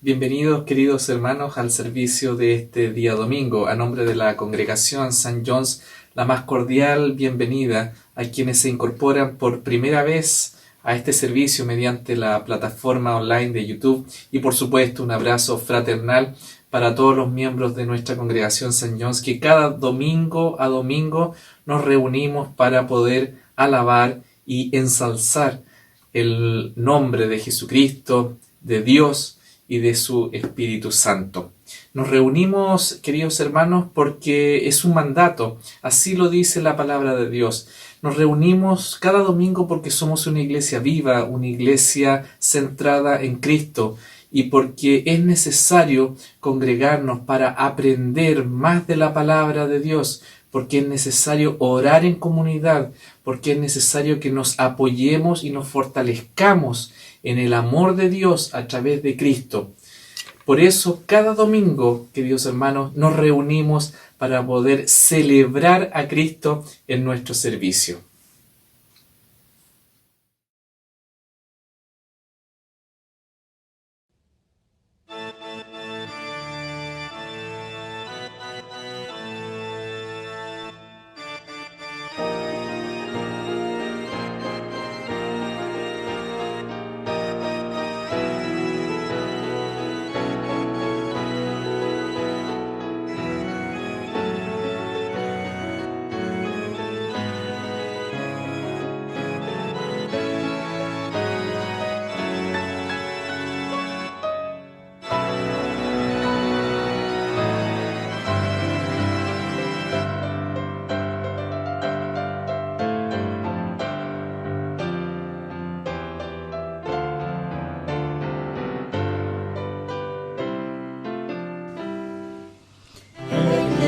Bienvenidos, queridos hermanos, al servicio de este día domingo. A nombre de la congregación St. John's, la más cordial bienvenida a quienes se incorporan por primera vez a este servicio mediante la plataforma online de YouTube y, por supuesto, un abrazo fraternal para todos los miembros de nuestra congregación St. John's, que cada domingo a domingo nos reunimos para poder alabar y ensalzar el nombre de Jesucristo, de Dios y de su Espíritu Santo. Nos reunimos, queridos hermanos, porque es un mandato, así lo dice la palabra de Dios. Nos reunimos cada domingo porque somos una iglesia viva, una iglesia centrada en Cristo, y porque es necesario congregarnos para aprender más de la palabra de Dios, porque es necesario orar en comunidad, porque es necesario que nos apoyemos y nos fortalezcamos en el amor de Dios a través de Cristo. Por eso, cada domingo, queridos hermanos, nos reunimos para poder celebrar a Cristo en nuestro servicio.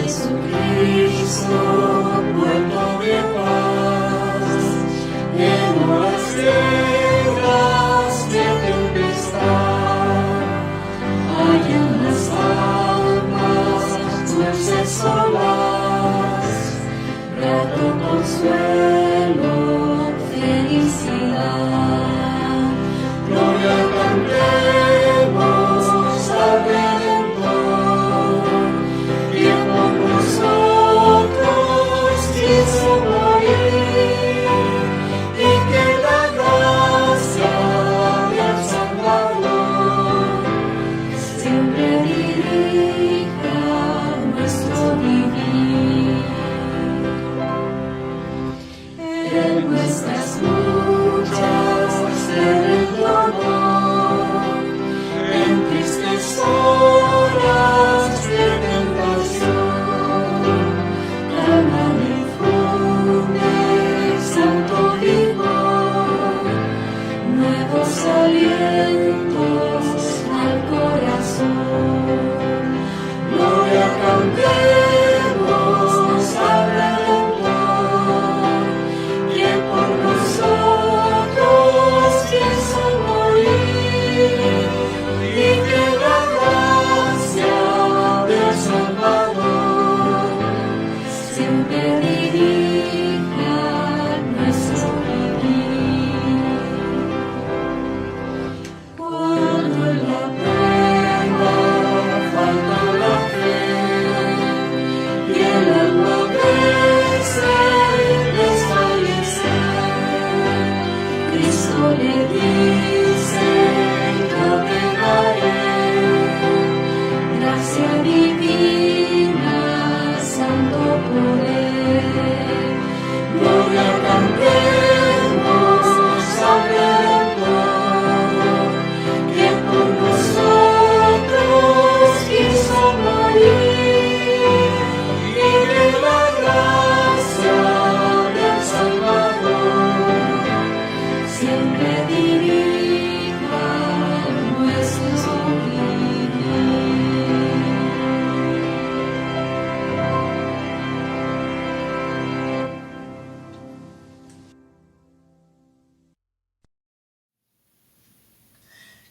Jesucristo, puerto de paz, en horas negras de tempestad, hallan las almas dulces solas, grato consuelo, felicidad. Gloria cantemos al Redentor, quien por nosotros quiso morir, y que la gracia del Salvador siempre dirija nuestro vivir. En nuestras luchas en el dolor, en tristes horas de tentación, calma difunde santo vigor, nuevos alientos al corazón. Gloria cantemos al Redentor, quien por nosotros quiso morir, y que la gracia del Salvador siempre dirija nuestro vivir. Cuando en la prueba falta la fe y el alma desfallecer, Cristo le dice: yo te daré gracia divina, santo poder. Gloria cantemos al Redentor, quien por nosotros quiso morir, y de la gracia del Salvador siempre dirija nuestro vivir.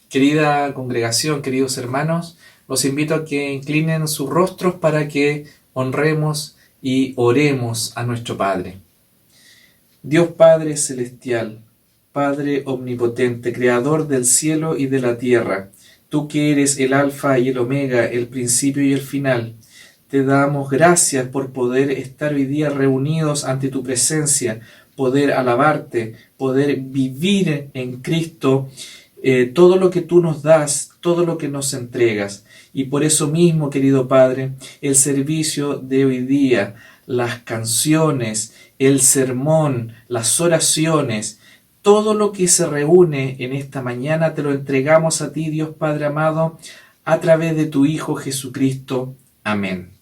Querida congregación, queridos hermanos, los invito a que inclinen sus rostros para que honremos y oremos a nuestro Padre. Dios Padre Celestial, Padre Omnipotente, Creador del cielo y de la tierra, Tú que eres el Alfa y el Omega, el principio y el final. Te damos gracias por poder estar hoy día reunidos ante tu presencia, poder alabarte, poder vivir en Cristo todo lo que tú nos das, todo lo que nos entregas. Y por eso mismo, querido Padre, el servicio de hoy día, las canciones, el sermón, las oraciones, todo lo que se reúne en esta mañana te lo entregamos a ti, Dios Padre amado, a través de tu Hijo Jesucristo. Amén.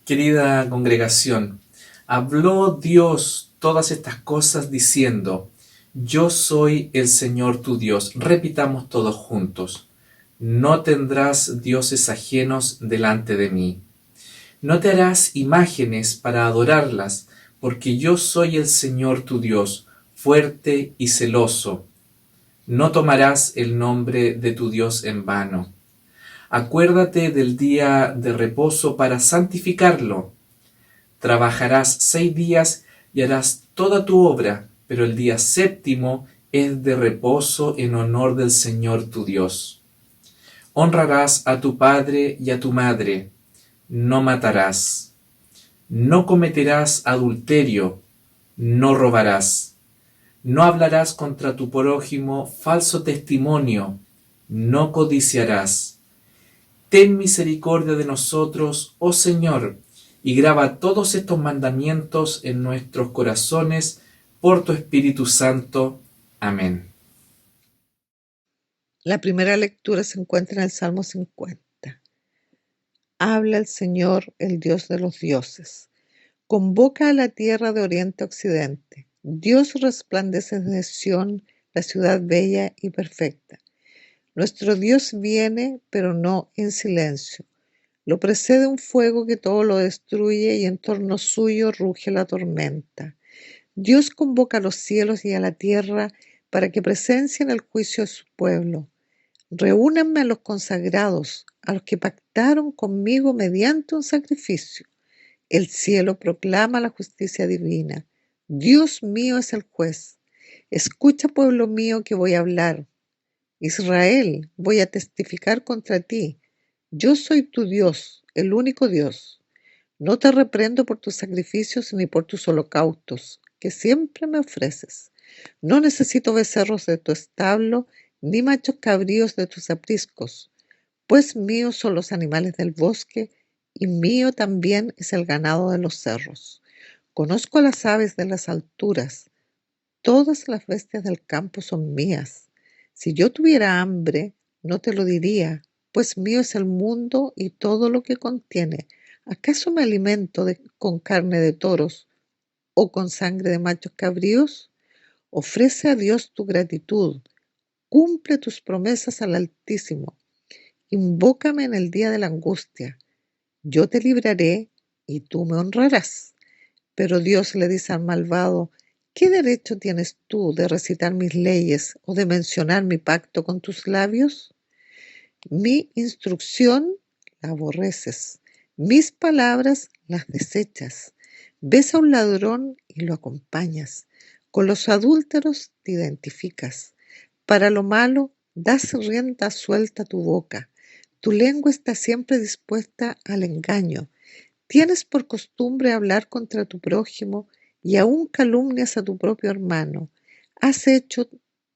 Querida congregación, habló Dios todas estas cosas diciendo: Yo soy el Señor tu Dios. Repitamos todos juntos: No tendrás dioses ajenos delante de mí. No te harás imágenes para adorarlas, porque yo soy el Señor tu Dios, fuerte y celoso. No tomarás el nombre de tu Dios en vano. Acuérdate del día de reposo para santificarlo. Trabajarás 6 días y harás toda tu obra, pero el día séptimo es de reposo en honor del Señor tu Dios. Honrarás a tu padre y a tu madre. No matarás. No cometerás adulterio. No robarás. No hablarás contra tu prójimo falso testimonio. No codiciarás. Ten misericordia de nosotros, oh Señor, y graba todos estos mandamientos en nuestros corazones por tu Espíritu Santo. Amén. La primera lectura se encuentra en el Salmo 50. Habla el Señor, el Dios de los dioses. Convoca a la tierra de oriente a occidente. Dios resplandece desde Sión, la ciudad bella y perfecta. Nuestro Dios viene, pero no en silencio. Lo precede un fuego que todo lo destruye y en torno suyo ruge la tormenta. Dios convoca a los cielos y a la tierra para que presencien el juicio de su pueblo. Reúnanme a los consagrados, a los que pactaron conmigo mediante un sacrificio. El cielo proclama la justicia divina. Dios mío es el juez. Escucha, pueblo mío, que voy a hablar. Israel, voy a testificar contra ti. Yo soy tu Dios, el único Dios. No te reprendo por tus sacrificios ni por tus holocaustos, que siempre me ofreces. No necesito becerros de tu establo, ni machos cabríos de tus apriscos, pues míos son los animales del bosque, y mío también es el ganado de los cerros. Conozco a las aves de las alturas, todas las bestias del campo son mías. Si yo tuviera hambre, no te lo diría, pues mío es el mundo y todo lo que contiene. ¿Acaso me alimento con carne de toros o con sangre de machos cabríos? Ofrece a Dios tu gratitud, cumple tus promesas al Altísimo, invócame en el día de la angustia. Yo te libraré y tú me honrarás. Pero Dios le dice al malvado: ¿qué derecho tienes tú de recitar mis leyes o de mencionar mi pacto con tus labios? Mi instrucción la aborreces, mis palabras las desechas. Ves a un ladrón y lo acompañas, con los adúlteros te identificas. Para lo malo das rienda suelta a tu boca, tu lengua está siempre dispuesta al engaño. Tienes por costumbre hablar contra tu prójimo y aún calumnias a tu propio hermano. Has hecho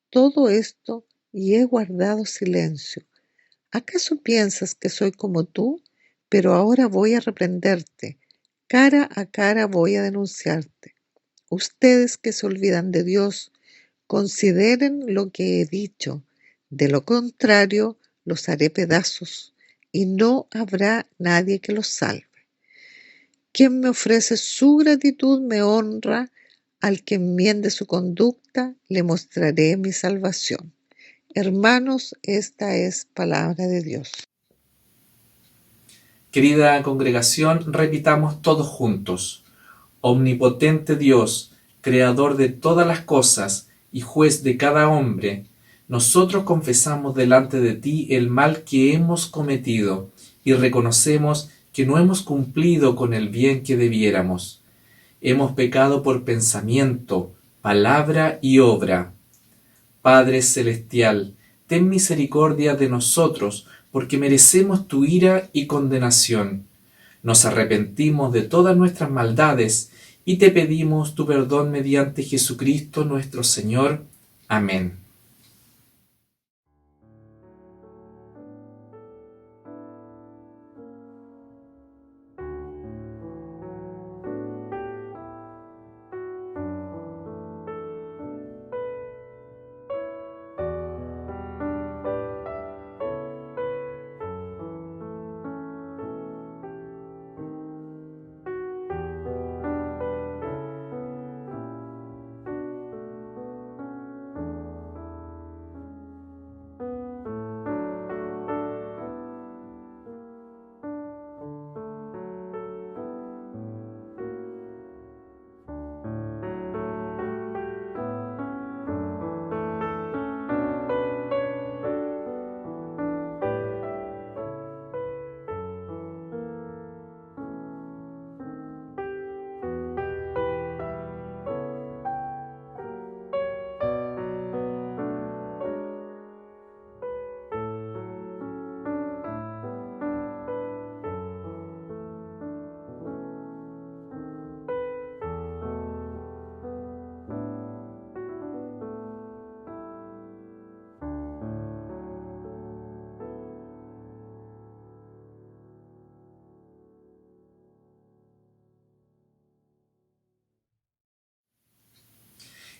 todo esto y he guardado silencio. ¿Acaso piensas que soy como tú? Pero ahora voy a reprenderte, cara a cara voy a denunciarte. Ustedes que se olvidan de Dios, consideren lo que he dicho, de lo contrario los haré pedazos y no habrá nadie que los salve. Quien me ofrece su gratitud me honra, al que enmiende su conducta le mostraré mi salvación. Hermanos, esta es palabra de Dios. Querida congregación, repitamos todos juntos: Omnipotente Dios, Creador de todas las cosas y juez de cada hombre, nosotros confesamos delante de ti el mal que hemos cometido y reconocemos que no hemos cumplido con el bien que debiéramos. Hemos pecado por pensamiento, palabra y obra. Padre Celestial, ten misericordia de nosotros, porque merecemos tu ira y condenación. Nos arrepentimos de todas nuestras maldades y te pedimos tu perdón mediante Jesucristo nuestro Señor. Amén.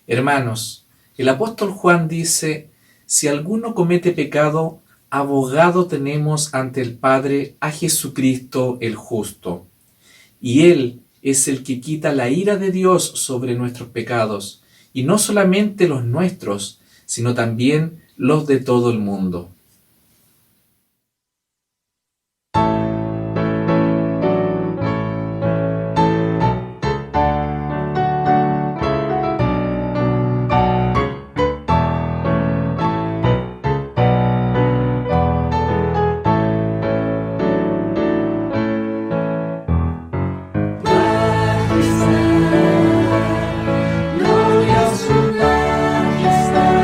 Hermanos, el apóstol Juan dice, si alguno comete pecado, abogado tenemos ante el Padre a Jesucristo el justo. Y Él es el que quita la ira de Dios sobre nuestros pecados, y no solamente los nuestros, sino también los de todo el mundo. Gloria a su majestad,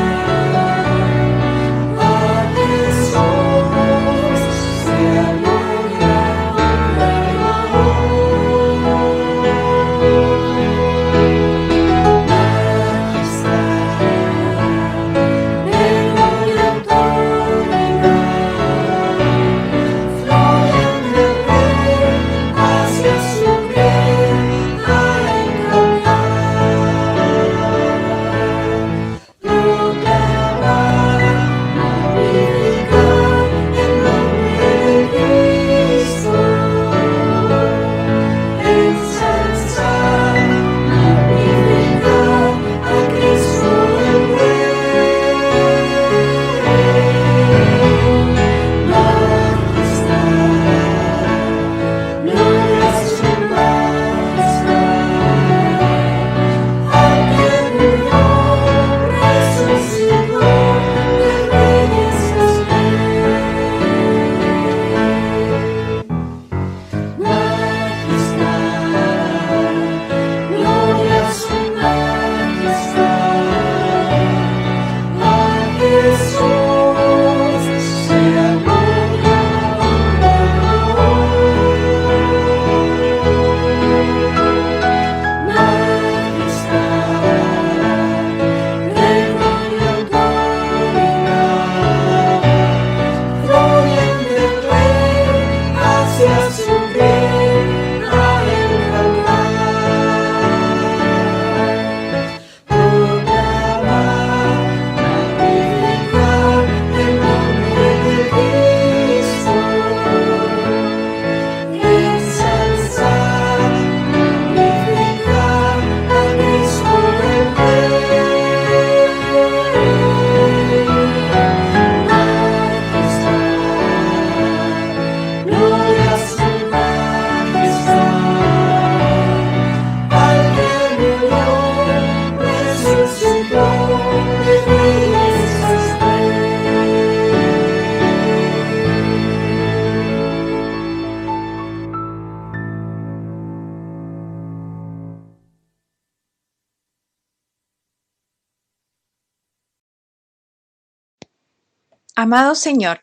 Amado Señor,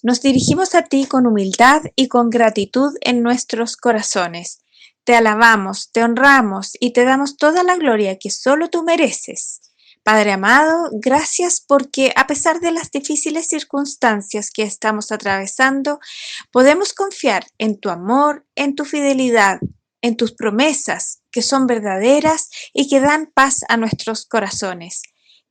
nos dirigimos a ti con humildad y con gratitud en nuestros corazones. Te alabamos, te honramos y te damos toda la gloria que solo tú mereces. Padre amado, gracias porque a pesar de las difíciles circunstancias que estamos atravesando, podemos confiar en tu amor, en tu fidelidad, en tus promesas, que son verdaderas y que dan paz a nuestros corazones.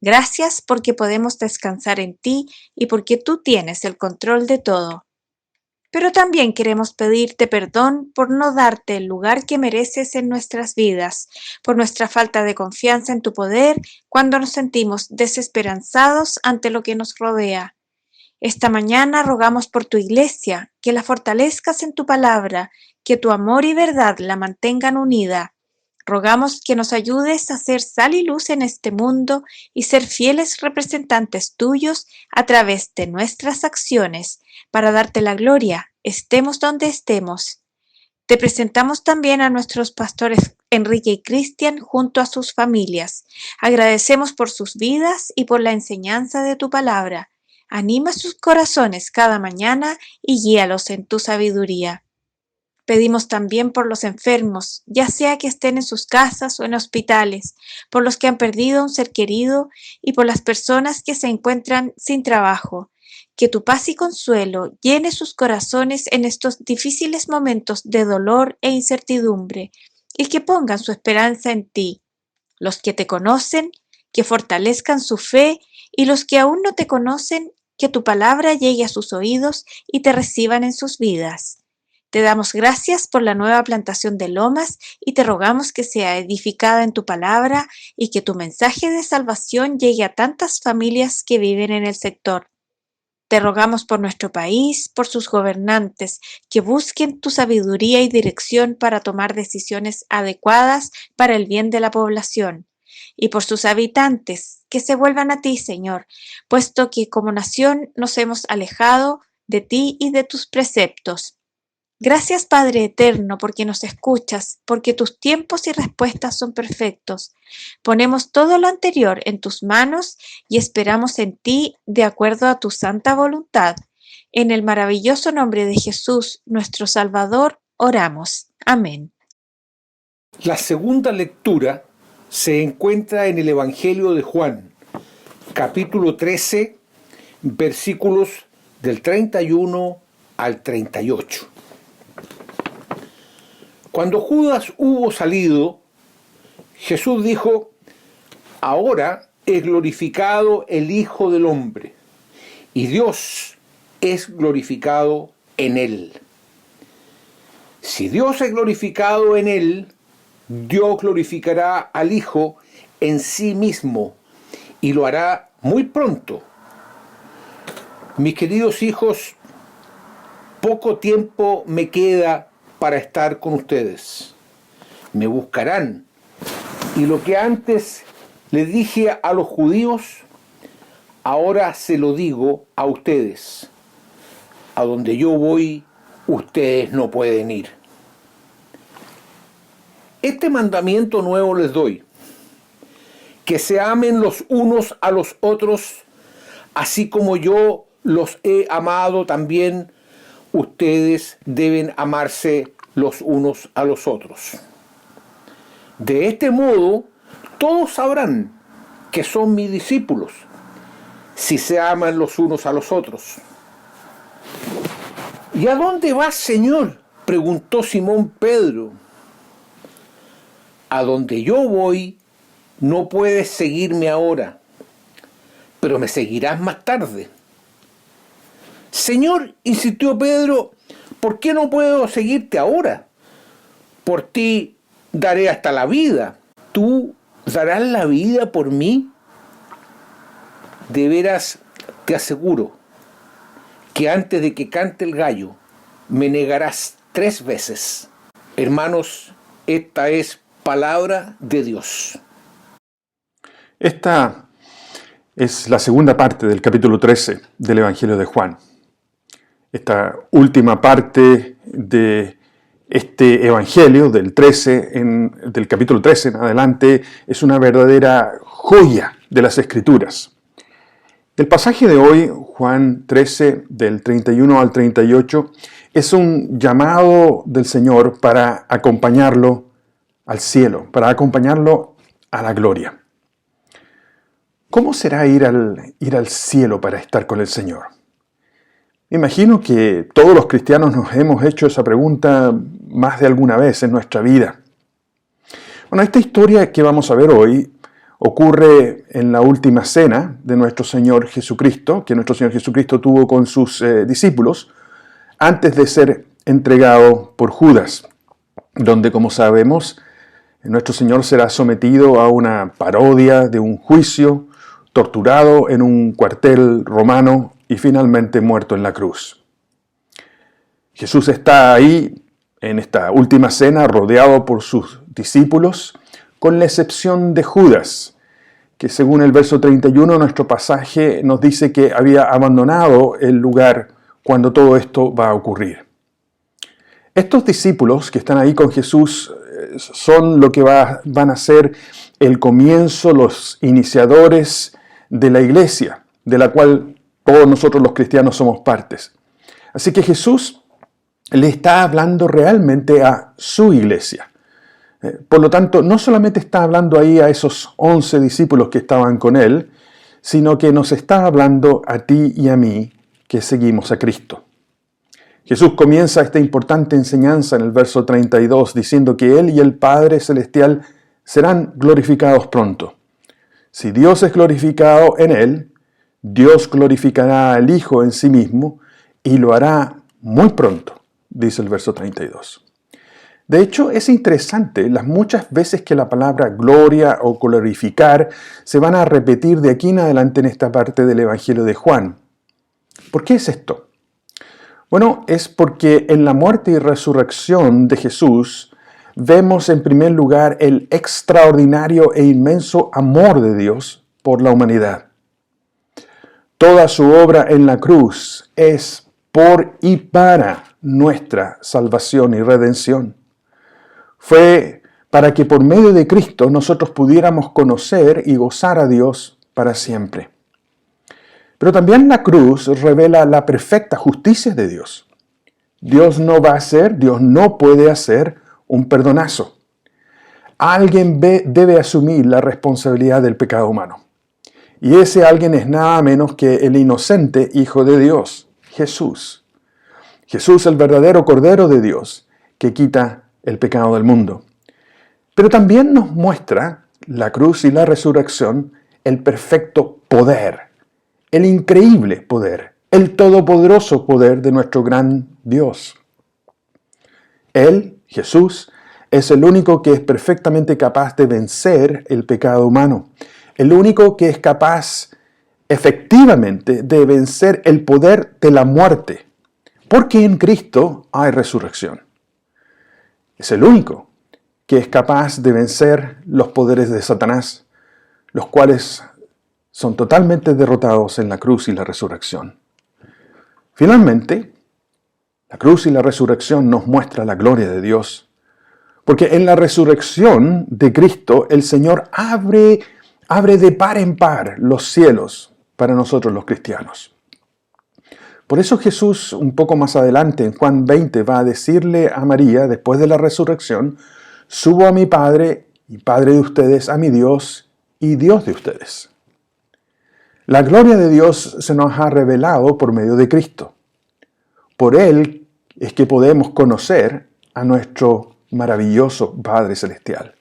Gracias porque podemos descansar en ti y porque tú tienes el control de todo. Pero también queremos pedirte perdón por no darte el lugar que mereces en nuestras vidas, por nuestra falta de confianza en tu poder cuando nos sentimos desesperanzados ante lo que nos rodea. Esta mañana rogamos por tu iglesia, que la fortalezcas en tu palabra, que tu amor y verdad la mantengan unida. Rogamos que nos ayudes a ser sal y luz en este mundo y ser fieles representantes tuyos a través de nuestras acciones, para darte la gloria, estemos donde estemos. Te presentamos también a nuestros pastores Enrique y Cristian junto a sus familias. Agradecemos por sus vidas y por la enseñanza de tu palabra. Anima sus corazones cada mañana y guíalos en tu sabiduría. Pedimos también por los enfermos, ya sea que estén en sus casas o en hospitales, por los que han perdido a un ser querido y por las personas que se encuentran sin trabajo. Que tu paz y consuelo llene sus corazones en estos difíciles momentos de dolor e incertidumbre y que pongan su esperanza en ti. Los que te conocen, que fortalezcan su fe, y los que aún no te conocen, que tu palabra llegue a sus oídos y te reciban en sus vidas. Te damos gracias por la nueva plantación de Lomas y te rogamos que sea edificada en tu palabra y que tu mensaje de salvación llegue a tantas familias que viven en el sector. Te rogamos por nuestro país, por sus gobernantes, que busquen tu sabiduría y dirección para tomar decisiones adecuadas para el bien de la población. Y por sus habitantes, que se vuelvan a ti, Señor, puesto que como nación nos hemos alejado de ti y de tus preceptos. Gracias, Padre eterno, porque nos escuchas, porque tus tiempos y respuestas son perfectos. Ponemos todo lo anterior en tus manos y esperamos en ti de acuerdo a tu santa voluntad. En el maravilloso nombre de Jesús, nuestro Salvador, oramos. Amén. La segunda lectura se encuentra en el Evangelio de Juan, capítulo 13, versículos del 31 al 38. Cuando Judas hubo salido, Jesús dijo: ahora es glorificado el Hijo del Hombre, y Dios es glorificado en él. Si Dios es glorificado en él, Dios glorificará al Hijo en sí mismo, y lo hará muy pronto. Mis queridos hijos, poco tiempo me queda para estar con ustedes. Me buscarán, y lo que antes les dije a los judíos, ahora se lo digo a ustedes. A donde yo voy, ustedes no pueden ir. Este mandamiento nuevo les doy: que se amen los unos a los otros, así como yo los he amado también. Ustedes deben amarse los unos a los otros. De este modo, todos sabrán que son mis discípulos, si se aman los unos a los otros. ¿Y a dónde vas, Señor?, preguntó Simón Pedro. A donde yo voy, no puedes seguirme ahora, pero me seguirás más tarde. Señor, insistió Pedro, ¿por qué no puedo seguirte ahora? Por ti daré hasta la vida. ¿Tú darás la vida por mí? De veras te aseguro que antes de que cante el gallo, me negarás 3 veces. Hermanos, esta es palabra de Dios. Esta es la segunda parte del capítulo 13 del Evangelio de Juan. Esta última parte de este Evangelio, del capítulo 13 en adelante, es una verdadera joya de las Escrituras. El pasaje de hoy, Juan 13, del 31 al 38, es un llamado del Señor para acompañarlo al cielo, para acompañarlo a la gloria. ¿Cómo será ir al cielo para estar con el Señor? Me imagino que todos los cristianos nos hemos hecho esa pregunta más de alguna vez en nuestra vida. Bueno, esta historia que vamos a ver hoy ocurre en la última cena de nuestro Señor Jesucristo, que nuestro Señor Jesucristo tuvo con sus discípulos antes de ser entregado por Judas, donde, como sabemos, nuestro Señor será sometido a una parodia de un juicio, torturado en un cuartel romano y finalmente muerto en la cruz. Jesús está ahí en esta última cena rodeado por sus discípulos, con la excepción de Judas, que según el verso 31 nuestro pasaje nos dice que había abandonado el lugar cuando todo esto va a ocurrir. Estos discípulos que están ahí con Jesús son lo que van a ser el comienzo, los iniciadores de la iglesia, de la cual todos nosotros los cristianos somos partes. Así que Jesús le está hablando realmente a su iglesia. Por lo tanto, no solamente está hablando ahí a esos 11 discípulos que estaban con él, sino que nos está hablando a ti y a mí que seguimos a Cristo. Jesús comienza esta importante enseñanza en el verso 32 diciendo que Él y el Padre Celestial serán glorificados pronto. Si Dios es glorificado en Él, Dios glorificará al Hijo en sí mismo y lo hará muy pronto, dice el verso 32. De hecho, es interesante las muchas veces que la palabra gloria o glorificar se van a repetir de aquí en adelante en esta parte del Evangelio de Juan. ¿Por qué es esto? Bueno, es porque en la muerte y resurrección de Jesús vemos en primer lugar el extraordinario e inmenso amor de Dios por la humanidad. Toda su obra en la cruz es por y para nuestra salvación y redención. Fue para que por medio de Cristo nosotros pudiéramos conocer y gozar a Dios para siempre. Pero también la cruz revela la perfecta justicia de Dios. Dios no puede hacer un perdonazo. Alguien debe asumir la responsabilidad del pecado humano. Y ese alguien es nada menos que el inocente Hijo de Dios, Jesús. Jesús, el verdadero Cordero de Dios, que quita el pecado del mundo. Pero también nos muestra la cruz y la resurrección el perfecto poder, el increíble poder, el todopoderoso poder de nuestro gran Dios. Él, Jesús, es el único que es perfectamente capaz de vencer el pecado humano, el único que es capaz efectivamente de vencer el poder de la muerte, porque en Cristo hay resurrección. Es el único que es capaz de vencer los poderes de Satanás, los cuales son totalmente derrotados en la cruz y la resurrección. Finalmente, la cruz y la resurrección nos muestra la gloria de Dios, porque en la resurrección de Cristo el Señor abre de par en par los cielos para nosotros los cristianos. Por eso Jesús, un poco más adelante, en Juan 20, va a decirle a María, después de la resurrección, subo a mi Padre y Padre de ustedes, a mi Dios y Dios de ustedes. La gloria de Dios se nos ha revelado por medio de Cristo. Por Él es que podemos conocer a nuestro maravilloso Padre Celestial.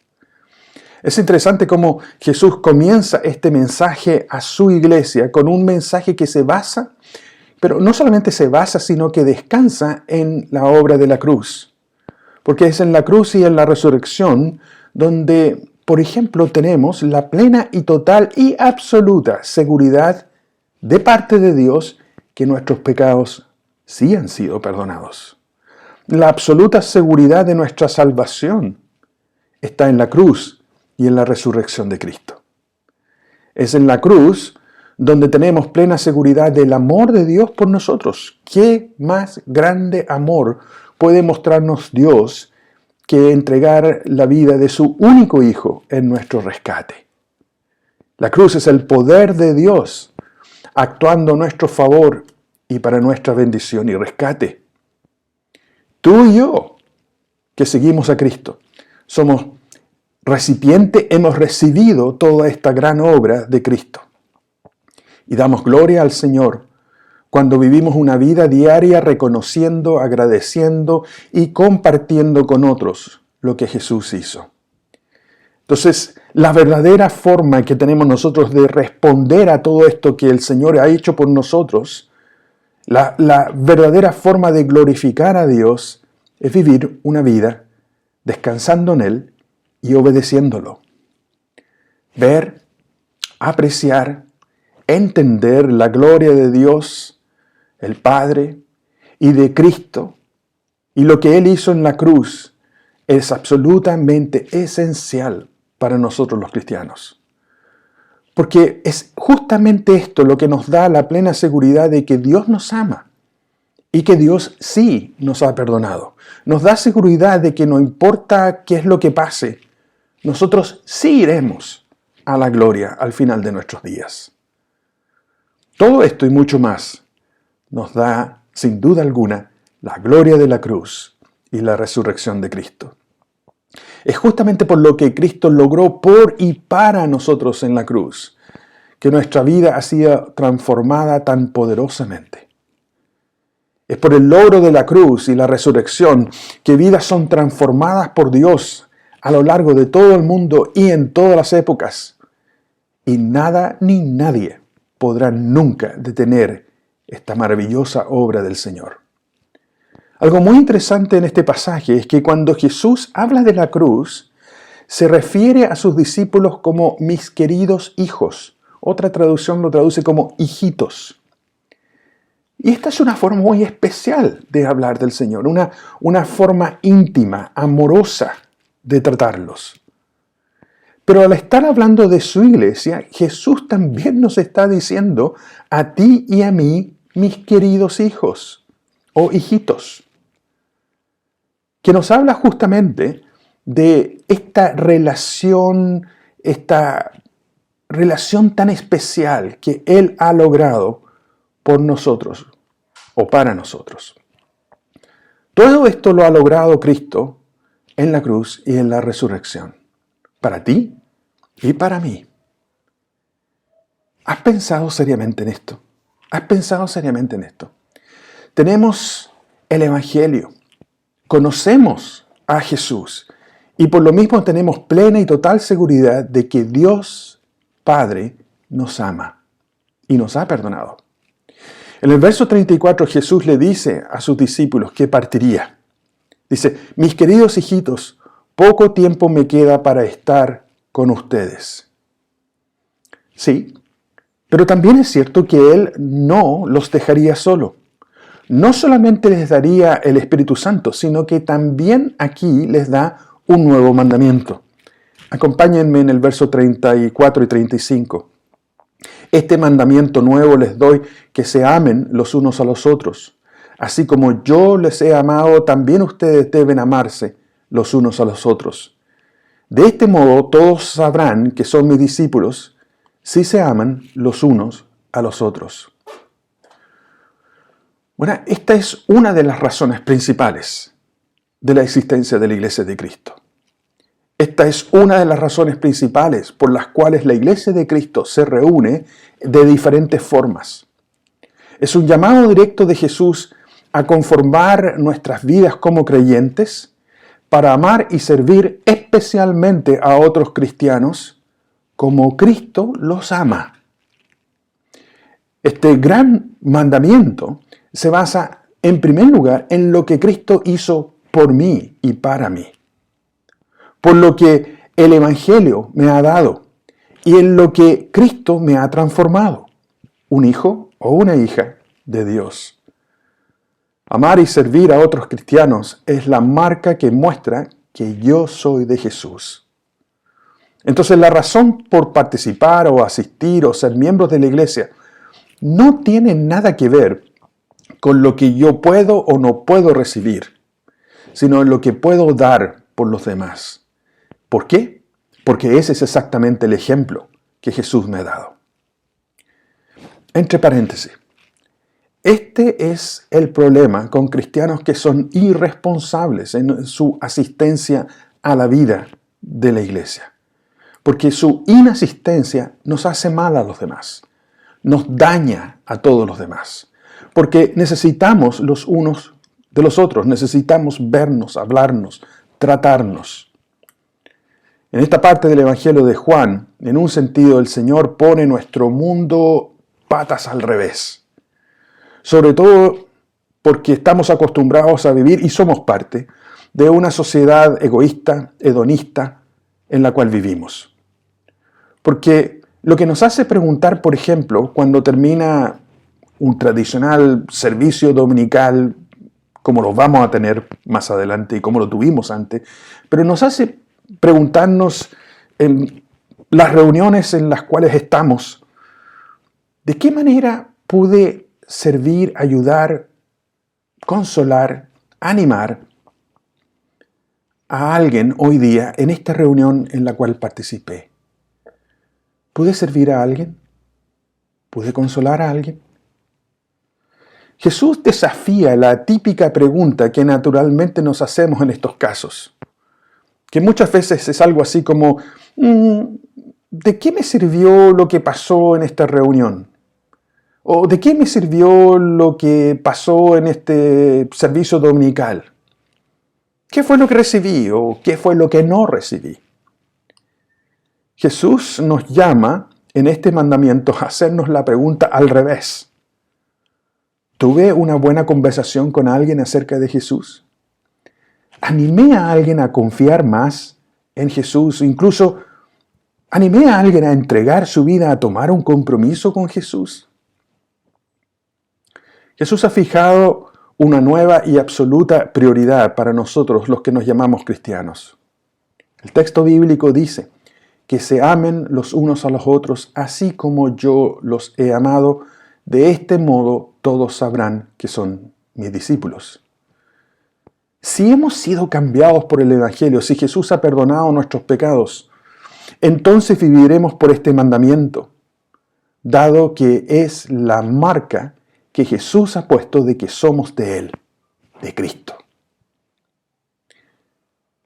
Es interesante cómo Jesús comienza este mensaje a su iglesia con un mensaje que se basa, pero no solamente se basa, sino que descansa en la obra de la cruz. Porque es en la cruz y en la resurrección donde, por ejemplo, tenemos la plena y total y absoluta seguridad de parte de Dios que nuestros pecados sí han sido perdonados. La absoluta seguridad de nuestra salvación está en la cruz y en la resurrección de Cristo. Es en la cruz donde tenemos plena seguridad del amor de Dios por nosotros. ¿Qué más grande amor puede mostrarnos Dios que entregar la vida de su único Hijo en nuestro rescate? La cruz es el poder de Dios actuando a nuestro favor y para nuestra bendición y rescate. Tú y yo, que seguimos a Cristo, somos recipientes, hemos recibido toda esta gran obra de Cristo. Y damos gloria al Señor cuando vivimos una vida diaria reconociendo, agradeciendo y compartiendo con otros lo que Jesús hizo. Entonces, la verdadera forma que tenemos nosotros de responder a todo esto que el Señor ha hecho por nosotros, la verdadera forma de glorificar a Dios es vivir una vida descansando en Él y obedeciéndolo. Ver, apreciar, entender la gloria de Dios, el Padre, y de Cristo, y lo que Él hizo en la cruz, es absolutamente esencial para nosotros los cristianos. Porque es justamente esto lo que nos da la plena seguridad de que Dios nos ama y que Dios sí nos ha perdonado. Nos da seguridad de que no importa qué es lo que pase, nosotros sí iremos a la gloria al final de nuestros días. Todo esto y mucho más nos da, sin duda alguna, la gloria de la cruz y la resurrección de Cristo. Es justamente por lo que Cristo logró por y para nosotros en la cruz que nuestra vida ha sido transformada tan poderosamente. Es por el logro de la cruz y la resurrección que vidas son transformadas por Dios a lo largo de todo el mundo y en todas las épocas. Y nada ni nadie podrá nunca detener esta maravillosa obra del Señor. Algo muy interesante en este pasaje es que cuando Jesús habla de la cruz, se refiere a sus discípulos como mis queridos hijos. Otra traducción lo traduce como hijitos. Y esta es una forma muy especial de hablar del Señor, una forma íntima, amorosa de tratarlos. Pero al estar hablando de su iglesia, Jesús también nos está diciendo a ti y a mí, mis queridos hijos o hijitos, que nos habla justamente de esta relación tan especial que Él ha logrado por nosotros o para nosotros. Todo esto lo ha logrado Cristo en la cruz y en la resurrección, para ti y para mí. ¿Has pensado seriamente en esto? ¿Has pensado seriamente en esto? Tenemos el Evangelio, conocemos a Jesús y por lo mismo tenemos plena y total seguridad de que Dios Padre nos ama y nos ha perdonado. En el verso 34 Jesús le dice a sus discípulos que partiría. Dice, mis queridos hijitos, poco tiempo me queda para estar con ustedes. Sí, pero también es cierto que Él no los dejaría solo. No solamente les daría el Espíritu Santo, sino que también aquí les da un nuevo mandamiento. Acompáñenme en el verso 34 y 35. Este mandamiento nuevo les doy, que se amen los unos a los otros. Así como yo les he amado, también ustedes deben amarse los unos a los otros. De este modo todos sabrán que son mis discípulos, si se aman los unos a los otros. Bueno, esta es una de las razones principales de la existencia de la Iglesia de Cristo. Esta es una de las razones principales por las cuales la Iglesia de Cristo se reúne de diferentes formas. Es un llamado directo de Jesús a conformar nuestras vidas como creyentes para amar y servir especialmente a otros cristianos como Cristo los ama. Este gran mandamiento se basa en primer lugar en lo que Cristo hizo por mí y para mí, por lo que el Evangelio me ha dado y en lo que Cristo me ha transformado, un hijo o una hija de Dios. Amar y servir a otros cristianos es la marca que muestra que yo soy de Jesús. Entonces la razón por participar o asistir o ser miembros de la iglesia no tiene nada que ver con lo que yo puedo o no puedo recibir, sino en lo que puedo dar por los demás. ¿Por qué? Porque ese es exactamente el ejemplo que Jesús me ha dado. Entre paréntesis, este es el problema con cristianos que son irresponsables en su asistencia a la vida de la iglesia. Porque su inasistencia nos hace mal a los demás, nos daña a todos los demás. Porque necesitamos los unos de los otros, necesitamos vernos, hablarnos, tratarnos. En esta parte del Evangelio de Juan, en un sentido, el Señor pone nuestro mundo patas al revés. Sobre todo porque estamos acostumbrados a vivir y somos parte de una sociedad egoísta, hedonista, en la cual vivimos. Porque lo que nos hace preguntar, por ejemplo, cuando termina un tradicional servicio dominical, como lo vamos a tener más adelante y como lo tuvimos antes, pero nos hace preguntarnos en las reuniones en las cuales estamos, ¿de qué manera pude servir, ayudar, consolar, animar a alguien hoy día en esta reunión en la cual participé? ¿Pude servir a alguien? ¿Pude consolar a alguien? Jesús desafía la típica pregunta que naturalmente nos hacemos en estos casos, que muchas veces es algo así como, ¿de qué me sirvió lo que pasó en esta reunión? ¿O de qué me sirvió lo que pasó en este servicio dominical? ¿Qué fue lo que recibí o qué fue lo que no recibí? Jesús nos llama en este mandamiento a hacernos la pregunta al revés. ¿Tuve una buena conversación con alguien acerca de Jesús? ¿Animé a alguien a confiar más en Jesús? Incluso, ¿animé a alguien a entregar su vida, a tomar un compromiso con Jesús? Jesús ha fijado una nueva y absoluta prioridad para nosotros, los que nos llamamos cristianos. El texto bíblico dice que se amen los unos a los otros, así como yo los he amado. De este modo todos sabrán que son mis discípulos. Si hemos sido cambiados por el Evangelio, si Jesús ha perdonado nuestros pecados, entonces viviremos por este mandamiento, dado que es la marca que Jesús ha puesto de que somos de Él, de Cristo.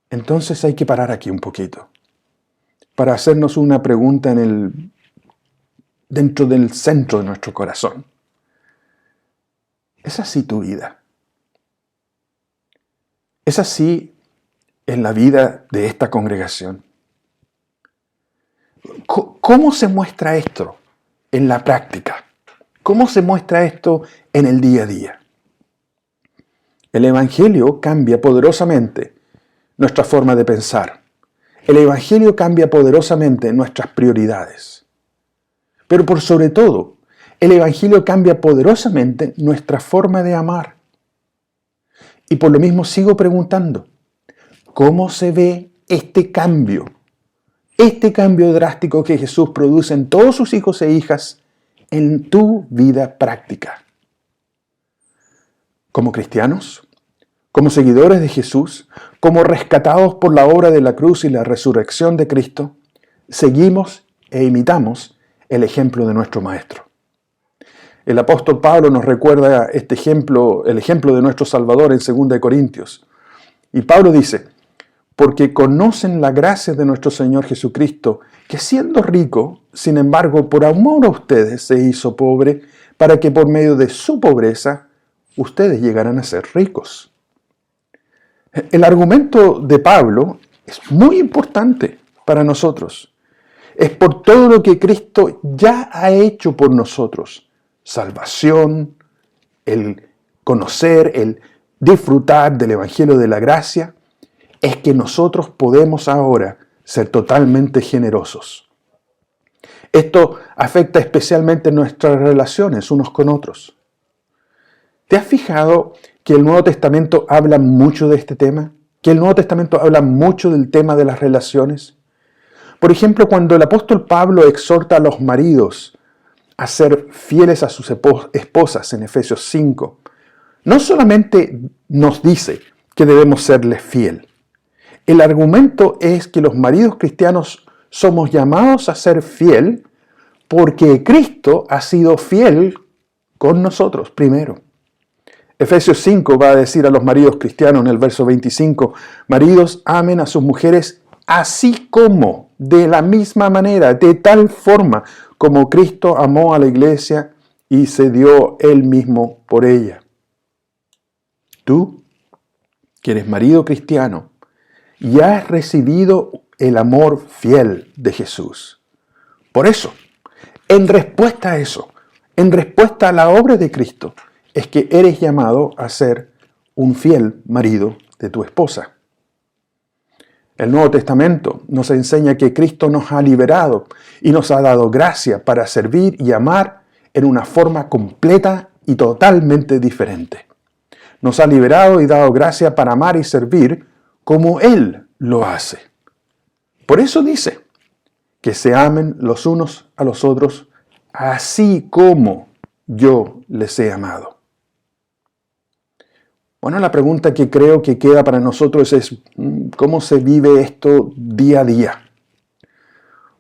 Entonces hay que parar aquí un poquito para hacernos una pregunta dentro del centro de nuestro corazón. ¿Es así tu vida? ¿Es así en la vida de esta congregación? ¿Cómo se muestra esto en la práctica? ¿Cómo se muestra esto en el día a día? El Evangelio cambia poderosamente nuestra forma de pensar. El Evangelio cambia poderosamente nuestras prioridades. Pero por sobre todo, el Evangelio cambia poderosamente nuestra forma de amar. Y por lo mismo sigo preguntando, ¿cómo se ve este cambio drástico que Jesús produce en todos sus hijos e hijas en tu vida práctica? Como cristianos, como seguidores de Jesús, como rescatados por la obra de la cruz y la resurrección de Cristo, seguimos e imitamos el ejemplo de nuestro Maestro. El apóstol Pablo nos recuerda este ejemplo, el ejemplo de nuestro Salvador en 2 Corintios. Y Pablo dice, porque conocen la gracia de nuestro Señor Jesucristo, que siendo rico, sin embargo, por amor a ustedes se hizo pobre, para que por medio de su pobreza ustedes llegaran a ser ricos. El argumento de Pablo es muy importante para nosotros. Es por todo lo que Cristo ya ha hecho por nosotros. Salvación, el conocer, el disfrutar del Evangelio de la gracia, es que nosotros podemos ahora ser totalmente generosos. Esto afecta especialmente nuestras relaciones unos con otros. ¿Te has fijado que el Nuevo Testamento habla mucho de este tema? ¿Que el Nuevo Testamento habla mucho del tema de las relaciones? Por ejemplo, cuando el apóstol Pablo exhorta a los maridos a ser fieles a sus esposas en Efesios 5, no solamente nos dice que debemos serles fiel. El argumento es que los maridos cristianos somos llamados a ser fiel porque Cristo ha sido fiel con nosotros primero. Efesios 5 va a decir a los maridos cristianos en el verso 25, maridos, amen a sus mujeres así como, de la misma manera, de tal forma como Cristo amó a la iglesia y se dio Él mismo por ella. Tú, que eres marido cristiano, ya has recibido el amor fiel de Jesús. Por eso, en respuesta a eso, en respuesta a la obra de Cristo, es que eres llamado a ser un fiel marido de tu esposa. El Nuevo Testamento nos enseña que Cristo nos ha liberado y nos ha dado gracia para servir y amar en una forma completa y totalmente diferente. Nos ha liberado y dado gracia para amar y servir como Él lo hace. Por eso dice que se amen los unos a los otros así como yo les he amado. Bueno, la pregunta que creo que queda para nosotros es, ¿cómo se vive esto día a día?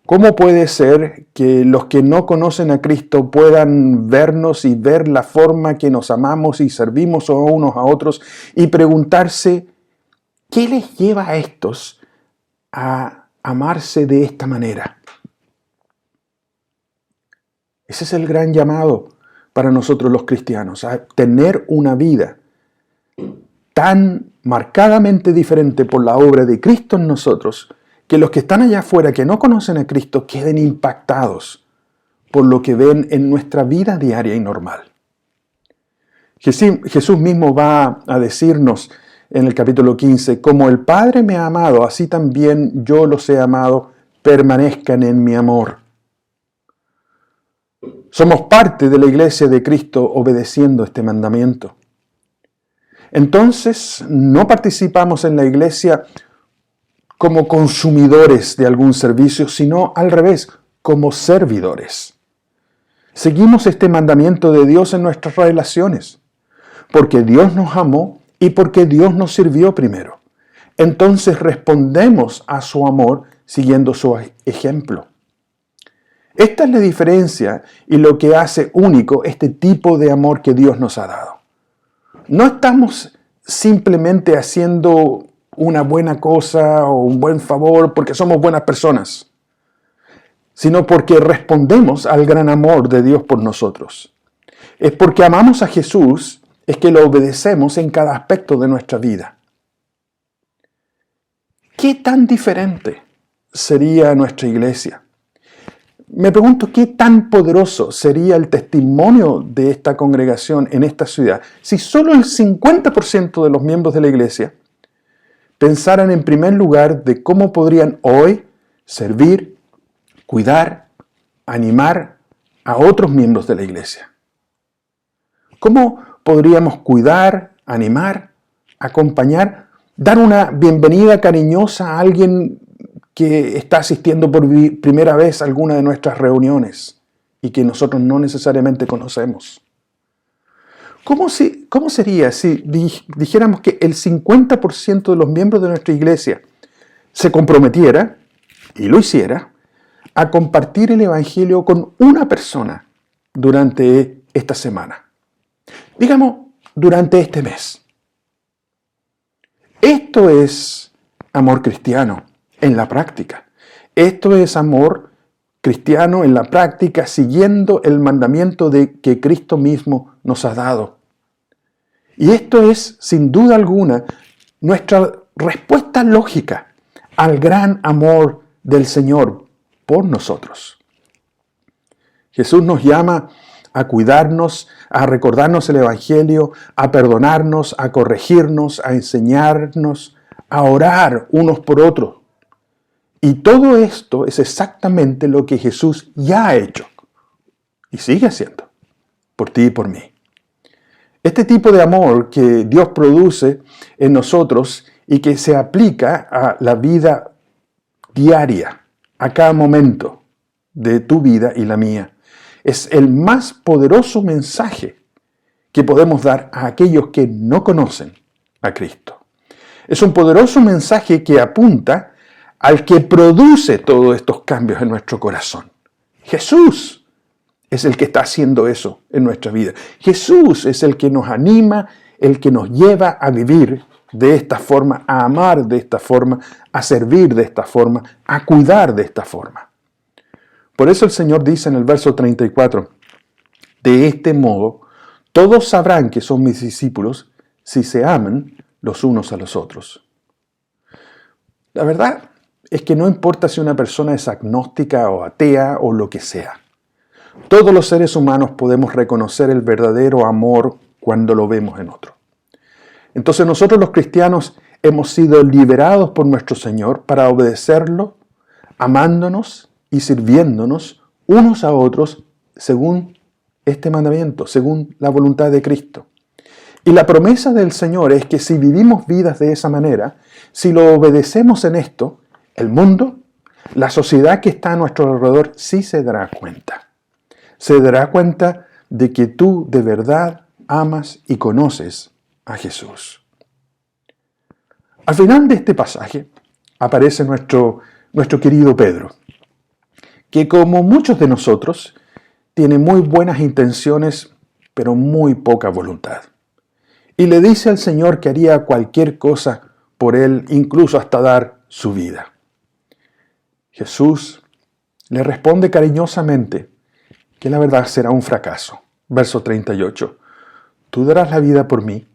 ¿Cómo puede ser que los que no conocen a Cristo puedan vernos y ver la forma que nos amamos y servimos unos a otros y preguntarse, ¿qué les lleva a estos a amarse de esta manera? Ese es el gran llamado para nosotros los cristianos, a tener una vida tan marcadamente diferente por la obra de Cristo en nosotros, que los que están allá afuera, que no conocen a Cristo, queden impactados por lo que ven en nuestra vida diaria y normal. Jesús mismo va a decirnos en el capítulo 15, como el Padre me ha amado, así también yo los he amado, permanezcan en mi amor. Somos parte de la iglesia de Cristo obedeciendo este mandamiento. Entonces, no participamos en la iglesia como consumidores de algún servicio, sino al revés, como servidores. Seguimos este mandamiento de Dios en nuestras relaciones, porque Dios nos amó y porque Dios nos sirvió primero. Entonces respondemos a su amor siguiendo su ejemplo. Esta es la diferencia y lo que hace único este tipo de amor que Dios nos ha dado. No estamos simplemente haciendo una buena cosa o un buen favor porque somos buenas personas, sino porque respondemos al gran amor de Dios por nosotros. Es porque amamos a Jesús, es que lo obedecemos en cada aspecto de nuestra vida. ¿Qué tan diferente sería nuestra iglesia? Me pregunto qué tan poderoso sería el testimonio de esta congregación en esta ciudad si solo el 50% de los miembros de la iglesia pensaran en primer lugar de cómo podrían hoy servir, cuidar, animar a otros miembros de la iglesia. ¿Cómo podríamos cuidar, animar, acompañar, dar una bienvenida cariñosa a alguien que está asistiendo por primera vez a alguna de nuestras reuniones y que nosotros no necesariamente conocemos? ¿Cómo sería si dijéramos que el 50% de los miembros de nuestra iglesia se comprometiera, y lo hiciera, a compartir el Evangelio con una persona durante esta semana? Digamos, durante este mes. Esto es amor cristiano en la práctica. Esto es amor cristiano en la práctica, siguiendo el mandamiento que Cristo mismo nos ha dado. Y esto es, sin duda alguna, nuestra respuesta lógica al gran amor del Señor por nosotros. Jesús nos llama a cuidarnos, a recordarnos el Evangelio, a perdonarnos, a corregirnos, a enseñarnos, a orar unos por otros. Y todo esto es exactamente lo que Jesús ya ha hecho y sigue haciendo por ti y por mí. Este tipo de amor que Dios produce en nosotros y que se aplica a la vida diaria, a cada momento de tu vida y la mía, es el más poderoso mensaje que podemos dar a aquellos que no conocen a Cristo. Es un poderoso mensaje que apunta al que produce todos estos cambios en nuestro corazón. Jesús, es el que está haciendo eso en nuestra vida. Jesús es el que nos anima, el que nos lleva a vivir de esta forma, a amar de esta forma, a servir de esta forma, a cuidar de esta forma. Por eso el Señor dice en el verso 34, de este modo, todos sabrán que son mis discípulos si se aman los unos a los otros. La verdad es que no importa si una persona es agnóstica o atea o lo que sea. Todos los seres humanos podemos reconocer el verdadero amor cuando lo vemos en otro. Entonces nosotros los cristianos hemos sido liberados por nuestro Señor para obedecerlo, amándonos y sirviéndonos unos a otros según este mandamiento, según la voluntad de Cristo. Y la promesa del Señor es que si vivimos vidas de esa manera, si lo obedecemos en esto, el mundo, la sociedad que está a nuestro alrededor, sí se dará cuenta. Se dará cuenta de que tú de verdad amas y conoces a Jesús. Al final de este pasaje aparece nuestro querido Pedro, que como muchos de nosotros, tiene muy buenas intenciones, pero muy poca voluntad. Y le dice al Señor que haría cualquier cosa por él, incluso hasta dar su vida. Jesús le responde cariñosamente que la verdad será un fracaso. Verso 38. ¿Tú darás la vida por mí?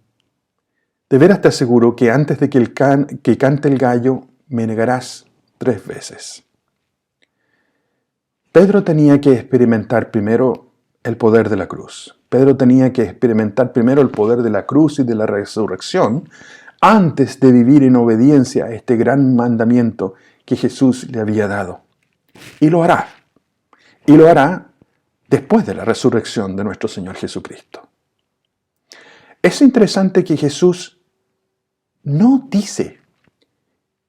De veras te aseguro que antes de que cante el gallo, me negarás 3 veces. Pedro tenía que experimentar primero el poder de la cruz. Pedro tenía que experimentar primero el poder de la cruz y de la resurrección antes de vivir en obediencia a este gran mandamiento que Jesús le había dado. Y lo hará. Y lo hará después de la resurrección de nuestro Señor Jesucristo. Es interesante que Jesús no dice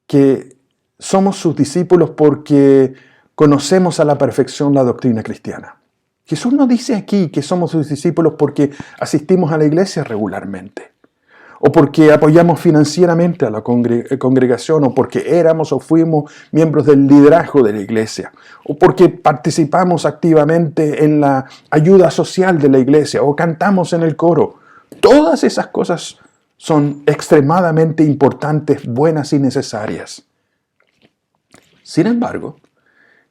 que somos sus discípulos porque conocemos a la perfección la doctrina cristiana. Jesús no dice aquí que somos sus discípulos porque asistimos a la iglesia regularmente, o porque apoyamos financieramente a la congregación, o porque éramos o fuimos miembros del liderazgo de la iglesia, o porque participamos activamente en la ayuda social de la iglesia, o cantamos en el coro. Todas esas cosas son extremadamente importantes, buenas y necesarias. Sin embargo,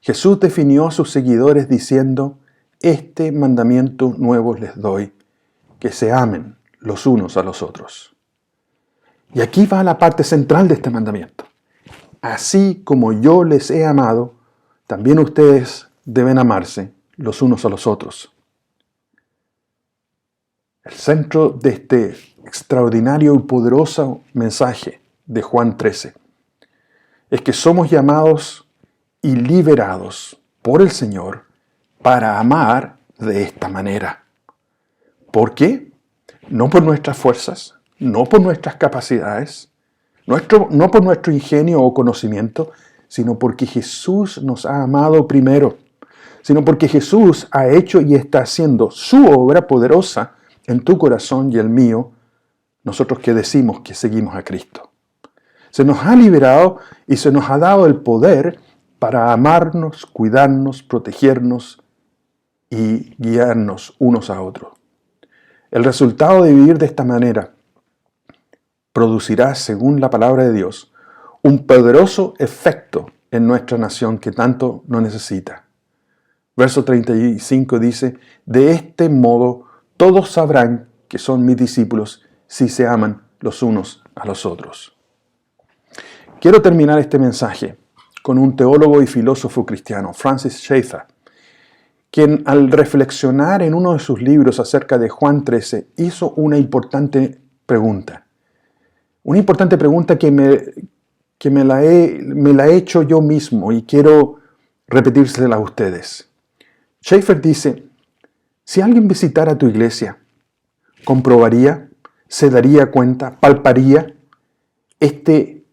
Jesús definió a sus seguidores diciendo, este mandamiento nuevo les doy, que se amen los unos a los otros. Y aquí va la parte central de este mandamiento. Así como yo les he amado, también ustedes deben amarse los unos a los otros. El centro de este extraordinario y poderoso mensaje de Juan 13 es que somos llamados y liberados por el Señor para amar de esta manera. ¿Por qué? No por nuestras fuerzas, no por nuestras capacidades, no por nuestro ingenio o conocimiento, sino porque Jesús nos ha amado primero, sino porque Jesús ha hecho y está haciendo su obra poderosa en tu corazón y el mío, nosotros que decimos que seguimos a Cristo. Se nos ha liberado y se nos ha dado el poder para amarnos, cuidarnos, protegernos y guiarnos unos a otros. El resultado de vivir de esta manera producirá, según la palabra de Dios, un poderoso efecto en nuestra nación que tanto lo necesita. Verso 35 dice, de este modo todos sabrán que son mis discípulos si se aman los unos a los otros. Quiero terminar este mensaje con un teólogo y filósofo cristiano, Francis Schaeffer, quien al reflexionar en uno de sus libros acerca de Juan 13 hizo una importante pregunta. Una importante pregunta que me la he hecho yo mismo y quiero repetírsela a ustedes. Schaeffer dice, si alguien visitara tu iglesia, comprobaría, se daría cuenta, palparía este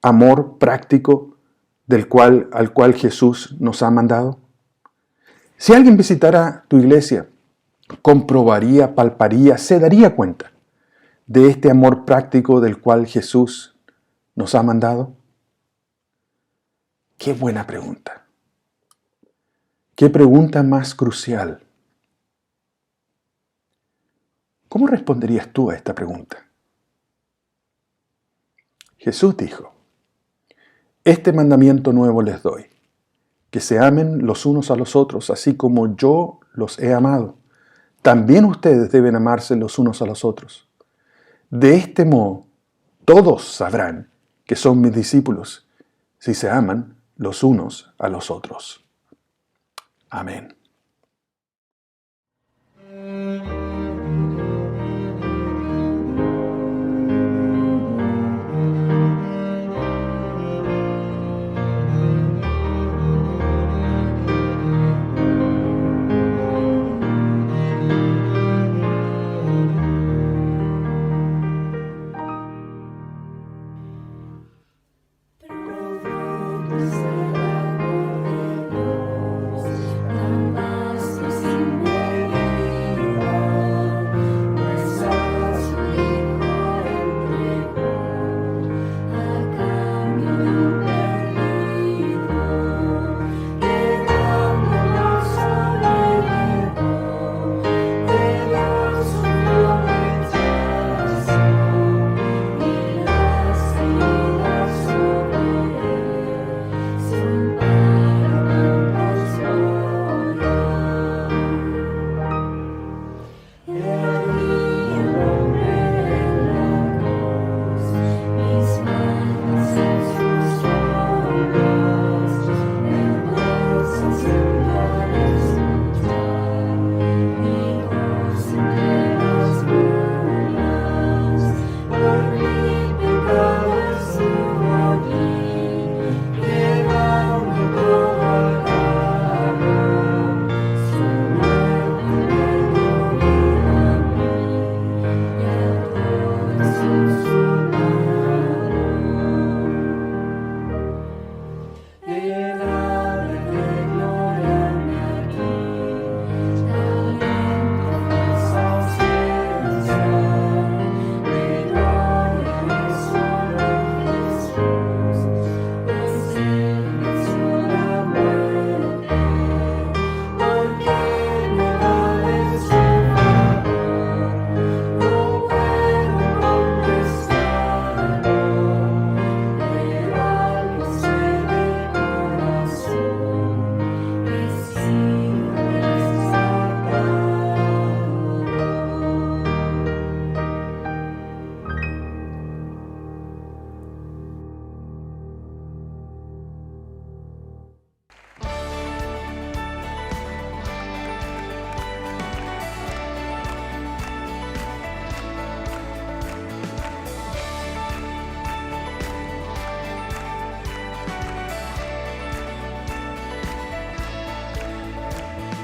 amor práctico al cual Jesús nos ha mandado. Si alguien visitara tu iglesia, comprobaría, palparía, se daría cuenta de este amor práctico del cual Jesús nos ha mandado. Qué buena pregunta. ¿Qué pregunta más crucial? ¿Cómo responderías tú a esta pregunta? Jesús dijo, este mandamiento nuevo les doy, que se amen los unos a los otros, así como yo los he amado. También ustedes deben amarse los unos a los otros. De este modo, todos sabrán que son mis discípulos, si se aman los unos a los otros. Amén.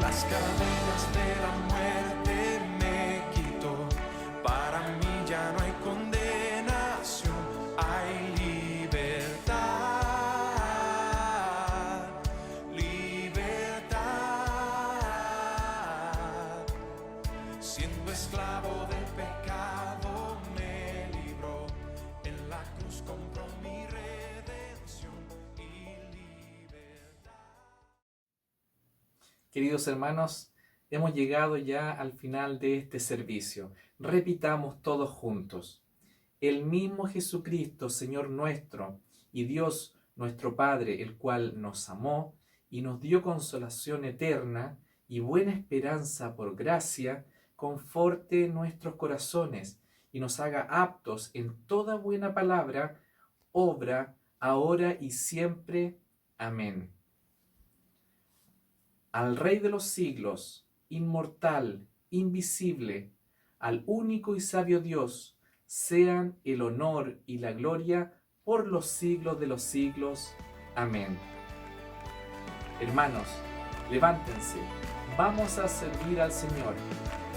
Las cadenas de la muerte me quitó. Para mí ya no hay condenación, hay libertad, libertad. Siendo esclavo del pecado me libró, en la cruz compró mi redención y libertad. Queridos hermanos, hemos llegado ya al final de este servicio. Repitamos todos juntos. El mismo Jesucristo, Señor nuestro, y Dios nuestro Padre, el cual nos amó y nos dio consolación eterna y buena esperanza por gracia, conforte nuestros corazones y nos haga aptos en toda buena palabra, obra, ahora y siempre. Amén. Al Rey de los siglos, inmortal, invisible, al único y sabio Dios, sean el honor y la gloria por los siglos de los siglos. Amén. Hermanos, levántense, vamos a servir al Señor.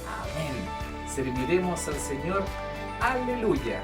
Amén. Serviremos al Señor. Aleluya.